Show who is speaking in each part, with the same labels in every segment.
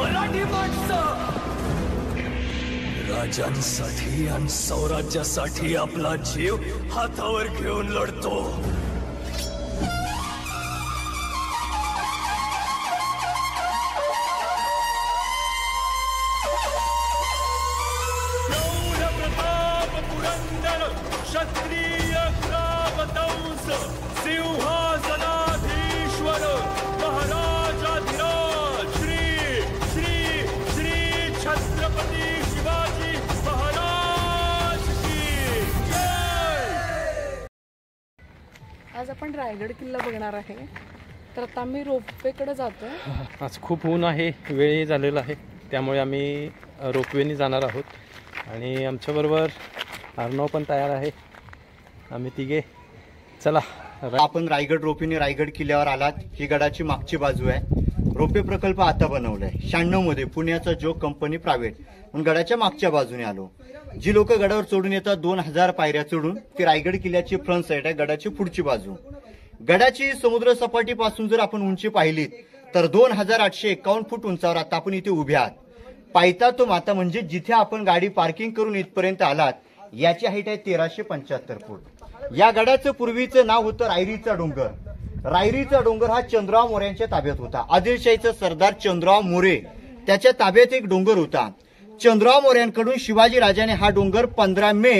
Speaker 1: मराठी माणसं राजांसाठी आणि स्वराज्यासाठी आपला जीव हातावर घेऊन लढतो।
Speaker 2: क्षत्रिय ग्रामदंस सिंहासनाधीश्वर महाराजाधिराज श्री श्री श्री छत्रपती शिवाजी महाराज की जय।
Speaker 3: आज आपण रायगड किल्ला बघणार आहे। तर आता आम्ही रोपवेकडे जातोय।
Speaker 4: आज खूप ऊन आहे, वेळ झालेला आहे, त्यामुळे आम्ही रोपवेने जाणार आहोत आणि आमच्याबरोबर अर्णव पण तयार आहे। आम्ही तिघे चला।
Speaker 5: आपण रायगड रोपवेने रायगड किल्ल्यावर आलात। ही गडाची मागची बाजू आहे। रोपवे प्रकल्प आता बनवलाय 96 मध्ये पुण्याचा जोग कंपनी प्रायव्हेट म्हणून गडाच्या मागच्या बाजूने आलो। जी लोक गडावर चढून येतात 2000 पायऱ्या चढून, ती रायगड किल्ल्याची फ्रंट साइड आहे, गडाची पुढची बाजू। गडाची समुद्र सपाटीपासून जर आपण उंची पाहिली तर 2851 फूट उंचावर आता आपण इथे उभे आहात। पायथा तो माता म्हणजे जिथे आपण गाडी पार्किंग करून इथपर्यंत आलात याची हाईट आहे 1375 फूट। या गडाचं पूर्वीचं नाव होतं रायरीचा डोंगर। रायरीचा डोंगर हा चंद्रराव मोऱ्यांच्या ताब्यात होता। आदिलशाहीचा सरदार चंद्रराव मोरे त्याच्या ताब्यात एक डोंगर होता। चंद्रराव मोऱ्यांकडून शिवाजी राजाने हा डोंगर 15 मे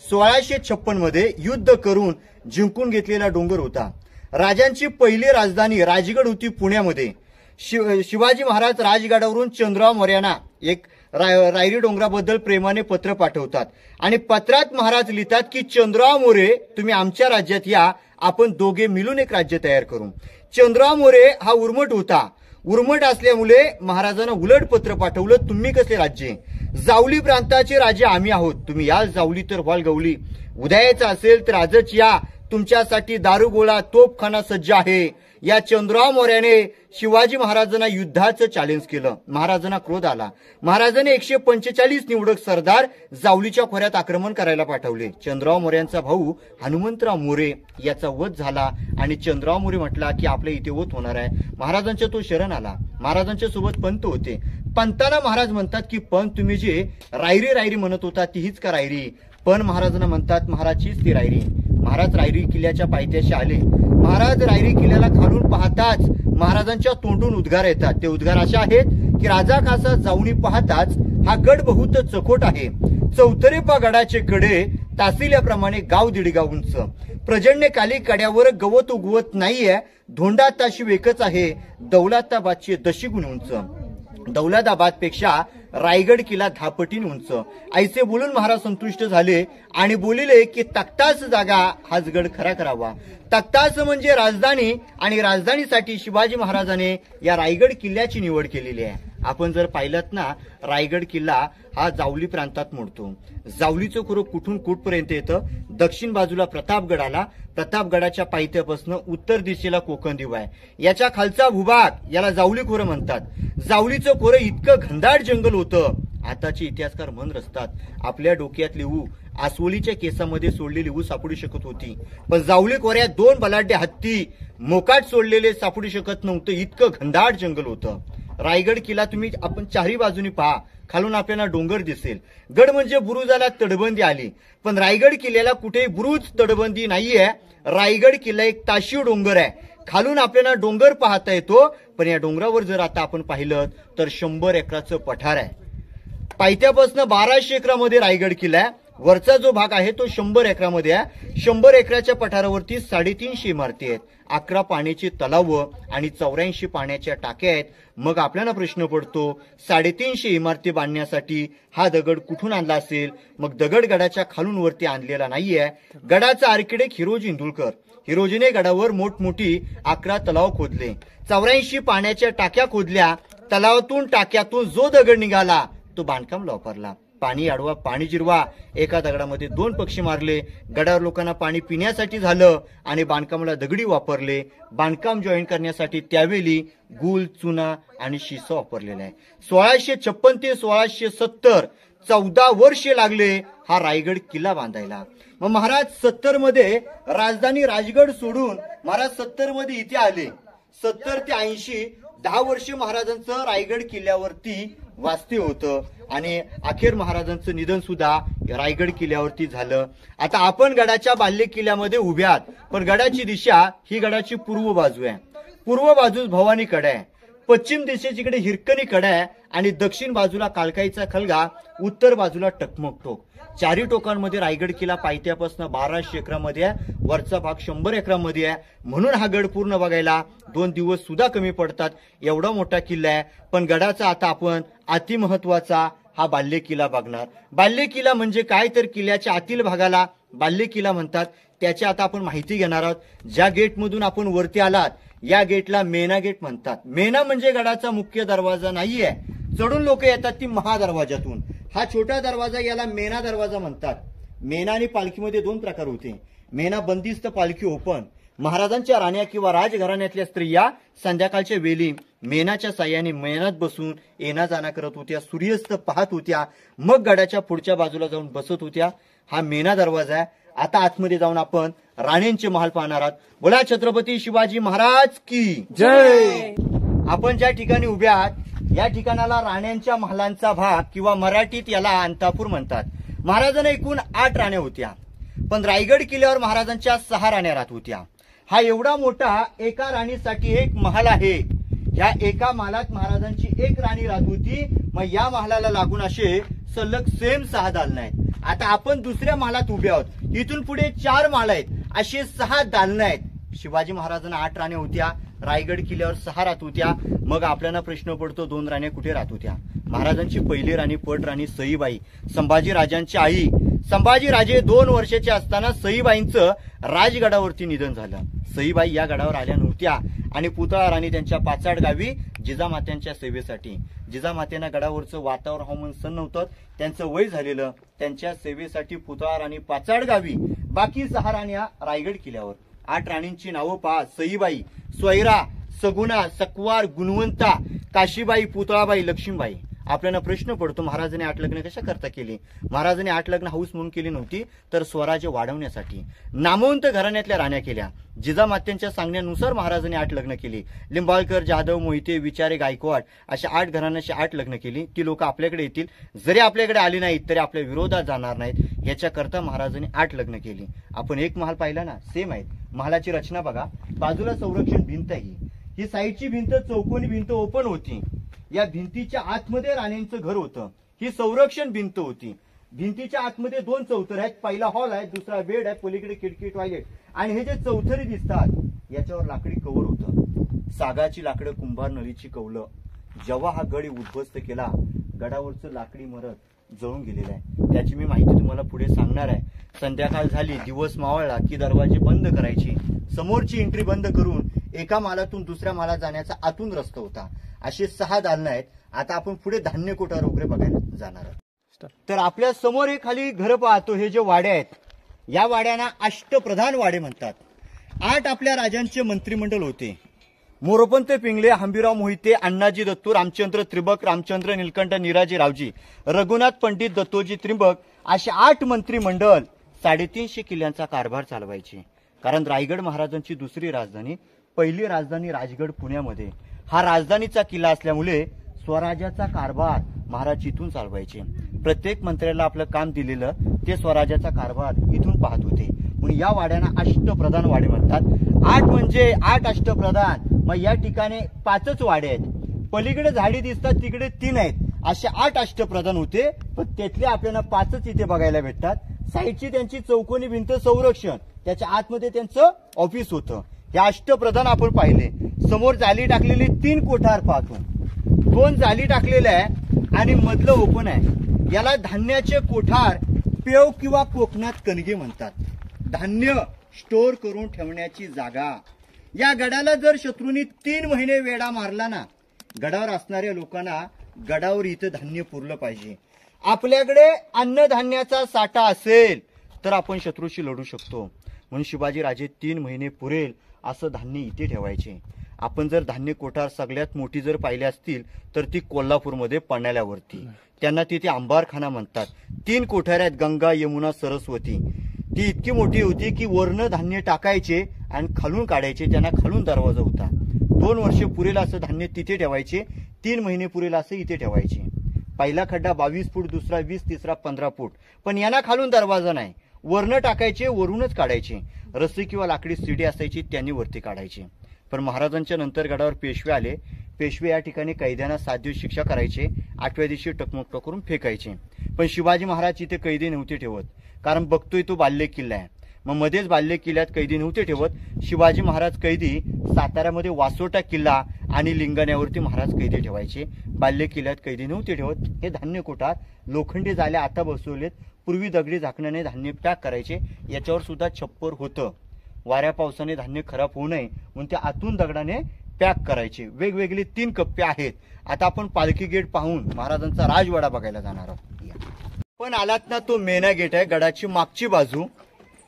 Speaker 5: 1656 मध्ये युद्ध करून जिंकून घेतलेला डोंगर होता। राजांची पहिली राजधानी राजगड होती पुण्यामध्ये। शिवाजी महाराज राजगडावरून चंद्रराव मोऱ्यांना एक रायरी डोंगराबद्दल प्रेमाने पत्र पाठवतात आणि पत्रात महाराज लिहितात की चंद्रराव मोरे तुम्ही आमच्या राज्यात या, आपण दोघे मिळून एक राज्य तयार करू। चंद्रराव मोरे हा उर्मट होता। उर्मट असल्यामुळे महाराजांना उलट पत्र पाठवलं, तुम्ही कसले राज्य, जावली प्रांताचे राजे आम्ही आहोत, तुम्ही याल जावली तर व्हाल गवली, उदयाचं असेल तर आजच या, तुमच्यासाठी दारुगोळा तोफखाना सज्ज आहे। या चंद्रराव मोऱ्याने शिवाजी महाराजांना युद्धाचं चॅलेंज केलं। महाराजांना क्रोध आला। महाराजांनी 145 निवडक सरदार जावलीच्या खोऱ्यात आक्रमण करायला पाठवले। चंद्रराव मोऱ्यांचा भाऊ हनुमंतराव मोरे याचा वध झाला आणि चंद्रराव मोरे म्हटला की आपल्या इथे वध होणार आहे। महाराजांच्या तो शरण आला। महाराजांच्या सोबत पंत होते। पंताला महाराज म्हणतात की पण तुम्ही जे रायरी रायरी म्हणत होता ती हीच का रायरी? पण महाराजांना म्हणतात महाराजचीच ती रायरी। महाराज रायरी किल्ल्याच्या पायथ्याशी आले। महाराज रायरी किल्ल्याला खालून पाहताच महाराजांच्या तोंडून उद्गार येतात। ते उद्गार असे आहेत की राजा खासा जाऊनी पाहताच हा गड बहुत चकोट आहे, चौथरेपा गडाचे कडे तासिल्याप्रमाणे गाव दीडगाव उंच, प्रजन्य काली कड्यावर गवत उगवत नाहीये, धोंडाताशी वेकच आहे, दौलताबादची दशी गुण उंच, दौलताबाद पेक्षा रायगड किल्ला 10 पटीने उंच। ऐसे बोलून महाराज संतुष्ट झाले आणि बोलिले की तख्ताच जागा हाच गड खरा करावा। तख्ताच म्हणजे राजधानी आणि राजधानीसाठी शिवाजी महाराजांनी या रायगड किल्ल्याची निवड केलेली आहे। आपण जर पाहिलात ना, रायगड किल्ला हा जावली प्रांतात मोडतो। जावलीचं खोरं कुठून कुठपर्यंत येतं? दक्षिण बाजूला प्रतापगड आला, प्रतापगडाच्या पायथ्यापासून उत्तर दिशेला कोकण दिवा आहे, याच्या खालचा भूभाग याला जावली खोरं म्हणतात। जावलीचं खोरं इतकं घनदाट जंगल होतं, आताचे इतिहासकार मन रचतात आपल्या डोक्यात लिहू आसवलीच्या केसामध्ये सोडलेली ऊस सापडू शकत होती, पण जावली खोऱ्यात 2 बलाढ्य हत्ती मोकाट सोडलेले सापडू शकत नव्हतं, इतकं घनदाट जंगल होतं। रायगड किल्ला तुम्ही आपण चारही बाजूनी पहा, खालून आपल्याला डोंगर दिसेल। गड म्हणजे बुरुजाला तटबंदी आली, पण रायगड किल्ल्याला कुठेही बुरुज तटबंदी नाहीये। रायगड किल्ला एक ताशीव डोंगर आहे, खालून आपल्याला डोंगर पाहता येतो, पण या डोंगरावर जर आता आपण पाहिलं तर 100 एकराचं पठार आहे। पायथ्यापासून 1200 एकरामध्ये रायगड किल्ला आहे। वरचा जो भाग आहे तो 100 एकरामध्ये आहे। 100 एकराच्या पठारावरती 350 इमारती आहेत, 11 पाण्याची तलाव आणि 84 पाण्याच्या टाक्या आहेत। मग आपल्याला प्रश्न पडतो 350 इमारती बांधण्यासाठी हा दगड कुठून आणला असेल? मग दगड गडाच्या खालून वरती आणलेला नाहीये। गडाचा आर्किटेक्ट हिरोजी इंदुलकर, हिरोजीने गडावर मोठमोठी 11 तलाव खोदले, 84 पाण्याच्या टाक्या खोदल्या, तलावातून टाक्यातून जो दगड निघाला तो बांधकाम वापरला। पाणी अडवा पाणी जिरवा, एका दगडामध्ये 2 पक्षी मारले, गडावर लोकांना पाणी पिण्यासाठी झालं आणि बांधकामाला दगडी वापरले। बांधकाम जॉईन करण्यासाठी त्यावेळी गुल, चुना आणि शिसा वापरलेला आहे। 1656 ते 1670 14 वर्षे लागले हा रायगड किल्ला बांधायला। मग महाराज 70 मध्ये राजधानी राजगड सोडून महाराज 70 मध्ये इथे आले। 70 ते 80 10 वर्ष महाराजांचं रायगड किल्ल्यावरती वास्तव्य होतं आणि अखेर महाराजांचं निधन सुद्धा रायगड किल्ल्यावरती झालं. आता आपण गडाच्या बाल्य किल्ल्यामध्ये उभे आहात, पण गडाची दिशा ही गडाची पूर्व बाजू आहे. पूर्व बाजूस भवानी कडा आहे, पश्चिम दिशेकडे हिरकणी कडा आहे आणि दक्षिण बाजूला कालकाईचा खलगा, उत्तर बाजूला टकमक टोक. चारी टोकांमध्ये रायगड किल्ला पायथ्यापासून 1200 एकरामध्ये आहे, वरचा भाग 100 एकरामध्ये आहे. म्हणून हा गड पूर्ण बघायला 2 दिवस सुद्धा कमी पडतात, एवढा मोठा किल्ला आहे. पण गडाचा आता आपण अतिमहत्वाचा हा बाल्य किल्ला बघणार. बाल्य किल्ला म्हणजे काय, तर किल्ल्याच्या आतील भागाला बाल्य किल्ला म्हणतात. त्याची आता आपण माहिती घेणार आहोत. ज्या गेटमधून आपण वरती आलात या गेटला मेना गेट म्हणतात. मेना म्हणजे गडाचा मुख्य दरवाजा नाहीये, चढून लोक येतात ती महादरवाजातून. हा छोटा दरवाजा याला मेना दरवाजा म्हणतात. मेना आणि पालखीमध्ये 2 प्रकार होते. मेना बंदिस्त, पालखी ओपन. महाराजांच्या राण्या किंवा राजघराण्यातल्या स्त्रिया संध्याकाळच्या वेळी मेनाच्या साह्याने मेनात बसून येणा जाणा करत होत्या, सूर्यास्त पाहत होत्या, मग गडाच्या पुढच्या बाजूला जाऊन बसत होत्या. हा मेना दरवाजा आहे. आता आतमध्ये जाऊन आपण राण्यांचे महाल पाहणार आहात. बोला छत्रपती शिवाजी महाराज की
Speaker 4: जय.
Speaker 5: आपण ज्या ठिकाणी उभे आहात या ठिकाणाला राण्यांच्या महालांचा भाग किंवा मराठीत याला अंतापूर म्हणतात. महाराजांना एकूण 8 राण्या होत्या, पण रायगड किल्ल्यावर महाराजांच्या 6 राण्या राहत होत्या. हा एवढा मोठा एका राणीसाठी एक महाल आहे. या एका महालात महाराजांची 1 राणी राहत होती. मग या महालाला लागून असे सलग सेम 6 दालनं आहेत. आता आपण दुसऱ्या महालात उभे आहोत. इथून पुढे 4 महाल आहेत, असे 6 दालनं आहेत. शिवाजी महाराजांना 8 राण्या होत्या, रायगड किल्ल्यावर 6 राहत होत्या. मग आपल्याला प्रश्न पडतो 2 राण्या कुठे राहत होत्या. महाराजांची पहिली राणी पट राणी सईबाई, संभाजी राजांची आई. संभाजी राजे 2 वर्षाचे असताना सईबाईंचं राजगडावरती निधन झालं. सईबाई या गडावर आल्या नव्हत्या आणि पुतळा राणी त्यांच्या पाचाड गावी जिजामात्यांच्या सेवेसाठी. जिजामात्यांना गडावरचं वातावरण हवामान सण नव्हतं, त्यांचं वय झालेलं. त्यांच्या सेवेसाठी पुतळा राणी पाचाड गावी, बाकी 6 राण्या रायगड किल्ल्यावर. 8 राणींची नावं पहा. सईबाई, स्वैरा, सगुणा, सकवार, गुणवंता, काशीबाई, पुतळाबाई, लक्ष्मीबाई. आपल्याला प्रश्न पडतो महाराजांनी 8 लग्न कशा करता केली. महाराजांनी 8 लग्न हाऊस म्हणून केली नव्हती, तर स्वराज्य वाढवण्यासाठी. नामवंत घराण्यातल्या राण्या केल्या. जिजामात्यांच्या सांगण्यानुसार महाराजांनी 8 लग्न केली. लिंबाळकर, जाधव, मोहिते, विचारे, गायकवाड अशा 8 घराण्याची 8 लग्न केली. ती लोक आपल्याकडे येतील, जरी आपल्याकडे आली नाहीत तरी आपल्या विरोधात जाणार नाहीत, याच्याकरता महाराजांनी 8 लग्न केली. आपण एक महाल पाहिला ना, सेम आहेत. महालाची रचना बघा. बाजूला संरक्षण भिंत ही साईडची भिंत चौकोनी भिंत ओपन होती. या भिंतीच्या आतमध्ये राण्यांचं घर होतं. ही संरक्षण भिंत होती. भिंतीच्या आतमध्ये 2 चौथर आहेत. पहिला हॉल आहे, दुसरा बेड आहे, पलीकडे खिडकी, टॉयलेट. आणि हे जे चौथरी दिसतात याच्यावर लाकडी कवर होतं. सागाची लाकडं, कुंभार नळीची कौलं. जेव्हा हा गड उद्ध्वस्त केला, गडावरचं लाकडी मरत जळून गेलेलं आहे. त्याची मी माहिती तुम्हाला पुढे सांगणार आहे. संध्याकाळ झाली, दिवस मावळला की दरवाजे बंद करायचे. समोरची एंट्री बंद करून एका मालातून दुसऱ्या मालात जाण्याचा आतून रस्ता होता. असे 6 दालनं आहेत. आता आपण पुढे धान्य कोठार वगैरे बघायला जाणार आहोत. तर आपल्या समोर हे खाली घर पाहतो. हे जे वाडे आहेत, या वाड्यांना अष्टप्रधान वाडे म्हणतात. 8 आपल्या राजांचे मंत्रिमंडळ होते. मोरोपंत पिंगले, हंबीराव मोहिते, अण्णाजी दत्तू, रामचंद्र त्रिंबक, रामचंद्र नीलकंठ, निराजी रावजी, रघुनाथ पंडित, दत्तोजी त्रिंबक असे 8 मंत्रिमंडळ 350 किल्ल्यांचा कारभार चालवायचे. कारण रायगड महाराजांची दुसरी राजधानी, पहिली राजधानी राजगड पुण्यामध्ये. हा राजधानीचा किल्ला असल्यामुळे स्वराज्याचा कारभार महाराज इथून चालवायचे. प्रत्येक मंत्र्याला आपलं काम दिलेलं ते स्वराज्याचा कारभार इथून पाहत होते. म्हणून या वाड्यांना अष्टप्रधान वाडे म्हणतात. 8 म्हणजे 8 अष्टप्रधान. मग या ठिकाणी 5च वाडे आहेत. पलीकडे झाडी दिसतात, तिकडे 3 आहेत. असे 8 अष्टप्रधान होते, पण त्यातले आपल्याला 5च इथे बघायला भेटतात. साईडची त्यांची चौकोनी भिंत संरक्षण, त्याच्या आतमध्ये त्यांचं ऑफिस होतं. हे अष्टप्रधान आपण पाहिले. समोर जाली टाकलेली 3 कोठार पाहतो. 2 जाली टाकलेल्या आहे आणि मधलं ओपन आहे. याला धान्याचे कोठार, पेव किंवा कोकणात कणगे म्हणतात. धान्य स्टोअर करून ठेवण्याची जागा. या गडाला जर शत्रूंनी 3 महिने वेढा मारला ना, गडावर असणाऱ्या लोकांना गडावर इथं धान्य पुरलं पाहिजे. आपल्याकडे अन्नधान्याचा साठा असेल तर आपण शत्रूशी लढू शकतो. म्हणून शिवाजी राजे 3 महिने पुरेल असं धान्य इथे ठेवायचे. आपण जर धान्य कोठार सगळ्यात मोठी जर पाहिली असतील तर ती कोल्हापूरमध्ये पन्हाळ्यावरती. त्यांना तिथे अंबारखाना म्हणतात. 3 कोठार आहेत, गंगा, यमुना, सरस्वती. ती इतकी मोठी होती की वरनं धान्य टाकायचे आणि खालून काढायचे. त्यांना खालून दरवाजा होता. 2 वर्ष पुरेल असं धान्य तिथे ठेवायचे, 3 महिने पुरेल असं इथे ठेवायचे. पहिला खड्डा 22 फूट, दुसरा 20, तिसरा 15 फूट. पण यांना खालून दरवाजा नाही, वरनं टाकायचे, वरूनच काढायचे. रस्सी किंवा लाकडी सीडी असायची, त्यांनी वरती काढायचे. पण महाराजांच्या नंतर गडावर पेशवे आले. पेशवे या ठिकाणी कैद्यांना 7 दिवस शिक्षा करायचे, 8व्या दिवशी टकमक करून फेकायचे. पण शिवाजी महाराज इथे कैदी नव्हते ठेवत, कारण बघतोय तो बाल्य किल्ला आहे. मग मध्येच बाल्य किल्ल्यात कैदी नव्हते ठेवत. शिवाजी महाराज कैदी साताऱ्यामध्ये वासोटा किल्ला आणि लिंगाण्यावरती महाराज कैदी ठेवायचे. बाल्य किल्ल्यात कैदी नव्हते ठेवत. हे धान्य कोठात लोखंडी जाल्या आता बसवलेत. पूर्वी दगडी झाकणाने धान्य पॅक करायचे, याच्यावर सुद्धा छप्पर होतं. वाऱ्या पावसाने धान्य खराब होऊ नये म्हणून ते आतून दगडाने पॅक करायचे. वेगवेगळे 3 कप्पे आहेत. आता आपण पालखी गेट पाहून महाराजांचा राजवाडा बघायला जाणार आहोत. पण आलात ना, तो मेना गेट आहे, गडाची मागची बाजू.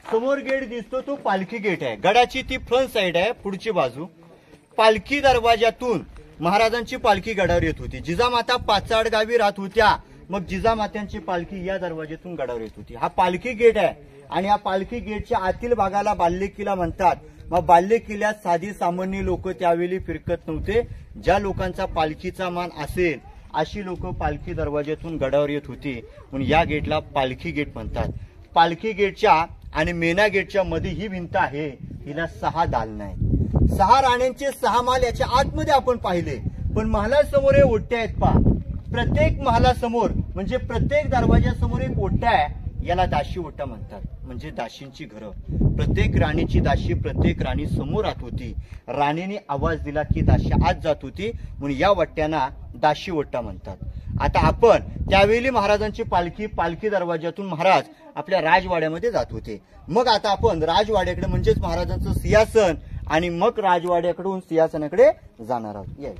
Speaker 5: समोर गेट दिसतो तो पालखी गेट आहे. गडाची ती फ्रंट साइड आहे, पुढची बाजू. पालखी दरवाजातून महाराजांची पालखी गडावर येत होती. जिजामाता पाचाड गावी राहत होत्या, मग जिजामात्यांची पालखी या दरवाजातून गडावर येत होती. हा पालखी गेट आहे आणि या पालखी गेटच्या आतील भागाला बाल्य किल्ला म्हणतात. मग बाल्य किल्ल्यात साधी सामान्य लोक त्यावेळी फिरकत नव्हते. ज्या लोकांचा पालखीचा मान असेल अशी लोक पालखी दरवाजातून गडावर येत होती, म्हणून या गेटला पालखी गेट म्हणतात. पालखी गेटच्या आणि मेना गेटच्या मध्ये ही भिंत आहे, हिला 6 दालन आहेत. 6 राण्यांचे 6 महाल याच्या आतमध्ये आपण पाहिले. पण महालासमोर हे ओट्या आहेत पहा. प्रत्येक महालासमोर म्हणजे प्रत्येक दरवाजासमोर एक ओट्या आहे, याला दाशी ओटा म्हणतात, म्हणजे दाशींची घरं. प्रत्येक राणीची दाशी प्रत्येक राणी समोर राहत होती. राणीने आवाज दिला की दाशी आत जात होती, म्हणून या वट्ट्यांना दाशी ओटा म्हणतात. आता आपण त्यावेळी महाराजांची पालखी दरवाजातून महाराज आपल्या राजवाड्यामध्ये जात होते. मग आता आपण राजवाड्याकडे म्हणजेच महाराजांचं सिंहासन आणि मग राजवाड्याकडून सिंहासनाकडे जाणार आहोत. या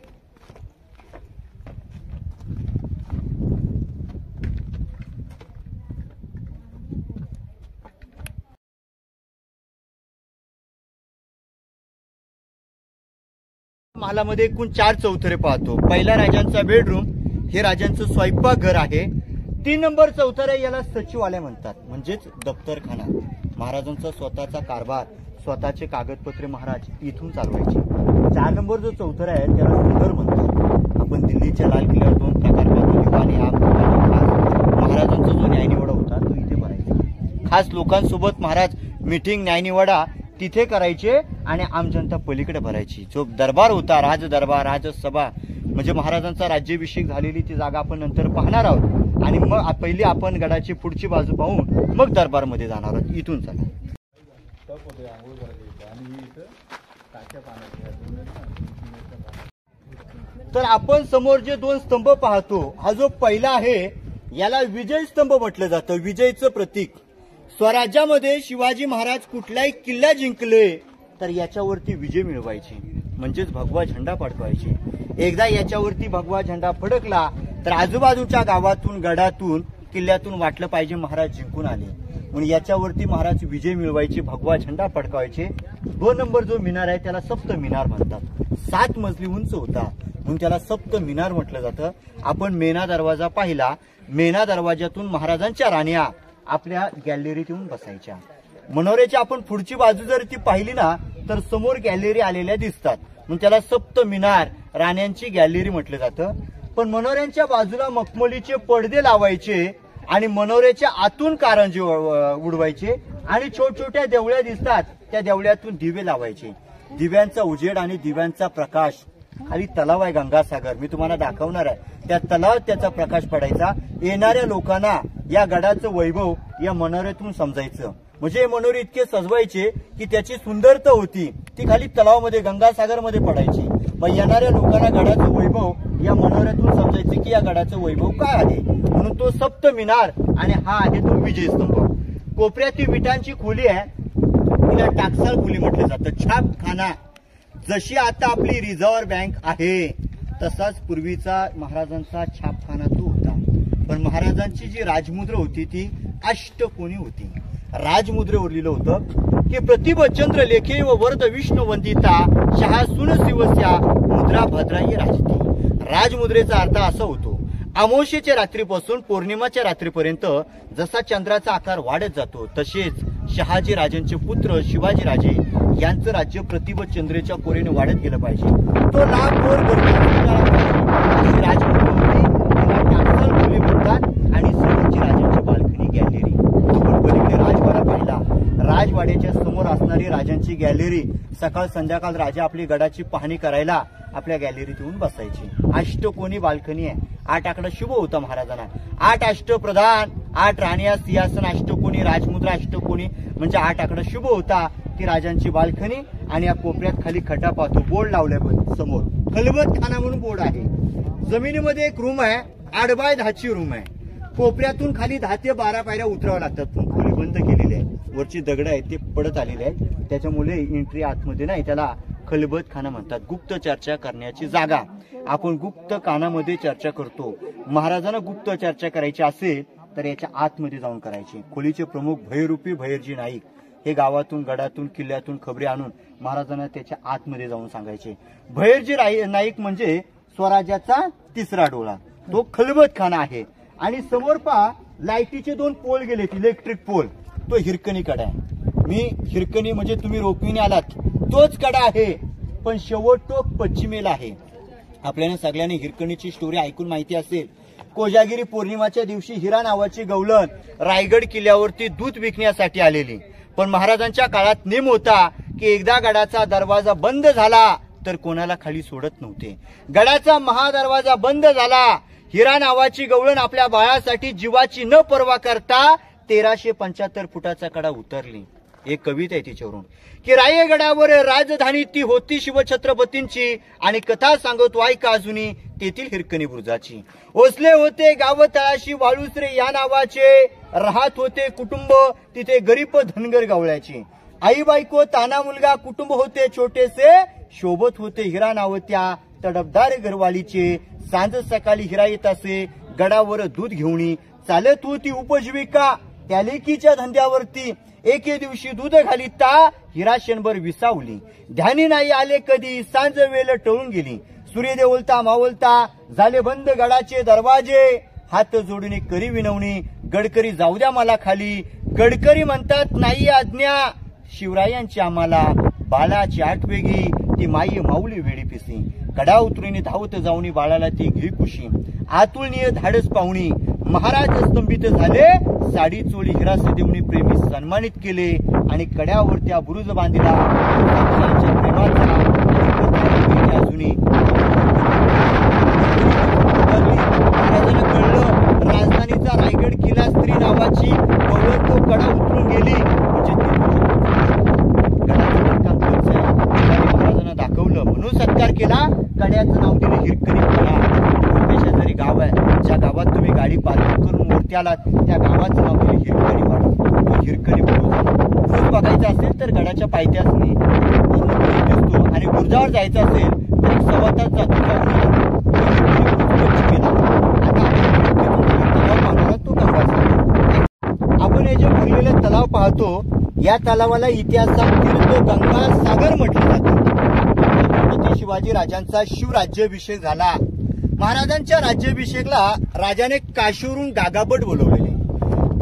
Speaker 5: महालामध्ये एकूण 4 चौथरे पाहतो. पहिला राजांचा बेडरूम, हे राजांचं स्वयंपाकघर आहे. 3 नंबर चौथरा याला सचिवालय म्हणतात, म्हणजेच दफ्तरखाना. महाराजांचा स्वतःचा कारभार, स्वतःचे कागदपत्रे महाराज इथून चालवायचे. 4 नंबर जो चौथरा आहे त्याला सदर म्हणतात. आपण दिल्लीच्या लाल किल्ल्यावर 2 प्रकार पाहतो, दिवाणी आम खास. महाराजांचा जो न्यायनिवाडा होता तो इथे भरायचा. खास लोकांसोबत महाराज मीटिंग न्यायनिवाडा तिथे करायचे आणि आम जनता पलीकडे भरायची. जो दरबार होता, राजदरबार, राजसभा, म्हणजे महाराजांचा राज्याभिषेक झालेली ती जागा आपण नंतर पाहणार आहोत. आणि मग पहिली आपण गडाची पुढची बाजू पाहून मग दरबारमध्ये जाणार आहोत. इथून चला. तर आपण समोर जे 2 स्तंभ पाहतो, हा जो पहिला आहे याला विजय स्तंभ म्हटलं जातं, विजयचं प्रतीक. स्वराज्यामध्ये शिवाजी महाराज कुठलाही किल्ला जिंकले तर याच्यावरती विजय मिळवायचे, म्हणजेच भगवा झेंडा फडकवायचे. एकदा याच्यावरती भगवा झेंडा फडकला तर आजूबाजूच्या गावातून, गडातून, किल्ल्यातून वाटलं पाहिजे महाराज जिंकून आले, म्हणून याच्यावरती महाराज विजय मिळवायचे, भगवा झेंडा फडकवायचे. 2 नंबर जो मिनार आहे त्याला सप्त मिनार म्हणतात. 7 मजली उंच होता म्हणून त्याला सप्त मिनार म्हटलं जातं. आपण मेना दरवाजा पाहिला. मेना दरवाजातून महाराजांच्या राण्या आपल्या गॅलरीत येऊन बसायच्या. मनोऱ्याची आपण पुढची बाजू जर ती पाहिली ना तर समोर गॅलरी आलेल्या दिसतात, म्हणून त्याला सप्त मिनार, राण्यांची गॅलरी म्हटलं जातं. पण मनोऱ्यांच्या बाजूला मखमलीचे पडदे लावायचे आणि मनोऱ्याच्या आतून कारंजे उडवायचे आणि छोट्या देवळ्या दिसतात त्या देवळ्यातून दिवे लावायचे. दिव्यांचा उजेड आणि दिव्यांचा प्रकाश. खाली तलाव आहे गंगासागर, मी तुम्हाला दाखवणार आहे. त्या तलावात त्याचा प्रकाश पडायचा. येणाऱ्या लोकांना या गडाचं वैभव या मनोऱ्यातून समजायचं. म्हणजे हे मनोरे इतके सजवायचे की त्याची सुंदरता होती ती खाली तलावामध्ये, गंगासागरमध्ये पडायची. मग येणाऱ्या लोकांना गडाचं वैभव या मनोऱ्यातून समजायचे की या गडाचं वैभव काय आहे, म्हणून तो सप्त मिनार आणि हा आहे तो विजय स्तंभ. कोपऱ्यात ती विटांची खोली आहे, तिला टाकसाळ खोली म्हटलं जातं. छापखाना. जशी आता आपली रिझर्व्ह बँक आहे तसाच पूर्वीचा महाराजांचा छापखाना तो होता. पण महाराजांची जी राजमुद्रा होती ती अष्टकोनी होती. राजमुद्रेवर लिहिलं होतं की प्रतिभचंद्र लेखे व वर्ध विष्णू वंदिता शहा सुन शिवस्या मुद्रा भद्राई राजती. राजमुद्रेचा अर्थ असा होतो, अमावस्येच्या रात्रीपासून पौर्णिमाच्या रात्रीपर्यंत जसा चंद्राचा आकार वाढत जातो तसेच शहाजी राजांचे पुत्र शिवाजी राजे यांचं राज्य प्रतिभ चंद्रेच्या कोरेने वाढत गेलं पाहिजे. तो लाभ वर राजमुद्रा होती, तिला टाकसाल खोली म्हणतात आणि समोरची राजांची बाल्कनी गॅलरी. आपण पलीकडे राजवाडा पाहिला. राजवाड्याच्या समोर असणारी राजांची गॅलरी. सकाळ संध्याकाळ राजा आपली गडाची पाहणी करायला आपल्या गॅलरीत येऊन बसायची. अष्टकोनी बाल्कनी आहे. 8 आकडा शुभ होता महाराजांना. 8 अष्टप्रधान, 8 राण्या, सिंहासन अष्टकोनी, राजमुद्रा अष्टकोनी म्हणजे 8 आकडा शुभ होता. ती राजांची बाल्कनी आणि या कोपऱ्यात खाली खटा पाहतो, बोर्ड लावलाय समोर खलबत खाना म्हणून बोर्ड आहे. जमिनीमध्ये एक रूम आहे, 8 बाय 10ची रूम आहे. कोपऱ्यातून खाली 10 ते 12 पायऱ्या उतराव्या लागतात. पण खोली बंद केलेली आहे. वरची दगड आहेत ते पडत आलेले आहेत, त्याच्यामुळे एंट्री आतमध्ये नाही. त्याला खलबत खाना म्हणतात. गुप्त चर्चा करण्याची जागा. आपण गुप्त कानामध्ये चर्चा करतो. महाराजांना गुप्त चर्चा करायची असेल तर याच्या आतमध्ये जाऊन करायची. खोलीचे प्रमुख भैरूपी भैरजी नाईक हे गावातून गडातून किल्ल्यातून खबरी आणून महाराजांना त्याच्या आतमध्ये जाऊन सांगायचे. भैरजी नाईक म्हणजे स्वराज्याचा तिसरा डोळा. तो खलबत खाना आहे. आणि समोर पहा लाईटीचे 2 पोल गेलेत, इलेक्ट्रिक पोल. तो हिरकणी कडा आहे. मी हिरकणी म्हणजे तुम्ही रोपवीने आलात तोच कडा आहे, पण शेवट तो पश्चिमेला आहे. आपल्याला सगळ्यांनी हिरकणीची स्टोरी ऐकून माहिती असेल. कोजागिरी पौर्णिमाच्या दिवशी हिरा नावाची गवलन रायगड किल्ल्यावरती दूध विकण्यासाठी आलेली. पण महाराजांच्या काळात नेम होता की एकदा गडाचा दरवाजा बंद झाला तर कोणाला खाली सोडत नव्हते. गडाचा महादरवाजा बंद झाला. हिरा नावाची गवळण आपल्या बाळासाठी जीवाची न पर्वा करता 1375 फुटाचा कडा उतरली. एक कविता आहे तिच्यावरून की रायगडावर राजधानी ती होती शिवछत्रपतींची आणि कथा सांगतो ऐका अजूनी तेथील हिरकणी बुरुजाची. ओसले होते गाव तळाशी वाळुसरे या नावाचे, राहत होते कुटुंब तिथे गरीब धनगर गवळ्याची. आई बायको ताना मुलगा कुटुंब होते छोटेसे, शोभत होते हिरा नाव त्या तडफदार घरवालीचे. सांज सकाळी हिरा येत असे गडावर दूध घेऊन, चालत होती उपजीविका त्या लेकीच्या धंद्यावरती. एके दिवशी दूध घालीता हिरा क्षणभर विसावली. ध्यानी नाही आले कधी सांज वेळ टळून गेली. सूर्यदेव ओलता मावलता झाले बंद गडाचे दरवाजे. हात जोडून करी विनवणी गडकरी जाऊ द्या मला खाली. गडकरी म्हणतात नाही आज्ञा शिवरायांची आम्हाला. बाळाची आठवेगी ती माई माऊली वेळी पिसी. कडा उतरून धावत जाऊनी बाळाला ती घे खुशी. आतुलनीय धाडस पाहुणी महाराज स्तंभित झाले. साडी चोळी हिरा सदेवणी प्रेमी सन्मानित केले आणि कड्यावर त्या बुरुज बांधिला. प्रेमाचा अजूनही महाराजांना कळलं राजधानीचा रायगड किल्ला स्त्री नावाची गवळण तो कडा उतरून गेली म्हणजे महाराजांना दाखवलं म्हणून सत्कार केला. कड्याचं नाव दिलं हिरकणी कडा. शेजारी गाव आहे, ज्या गावात तुम्ही गाडी पार्किंग करून वरती आलात त्या गावाचं नाव दिलं हिरकणी वाडा. हिरकणी बुरुज बघायचं असेल तर गडाच्या पायथ्यासनी पूर्ण बुरुज दिसतो आणि बुरुजावर जायचं असेल तर 1.25 तास जातो. तो गंगासागर. आपण हे जे भरलेले तलाव पाहतो या तलावाला इतिहासात तीर्थ गंगा सागर म्हटलं जातं. छत्रपती शिवाजी राजांचा शिवराज्याभिषेक झाला. महाराजांच्या राज्याभिषेकला राजाने काशीवरून गागाभट बोलवलेले.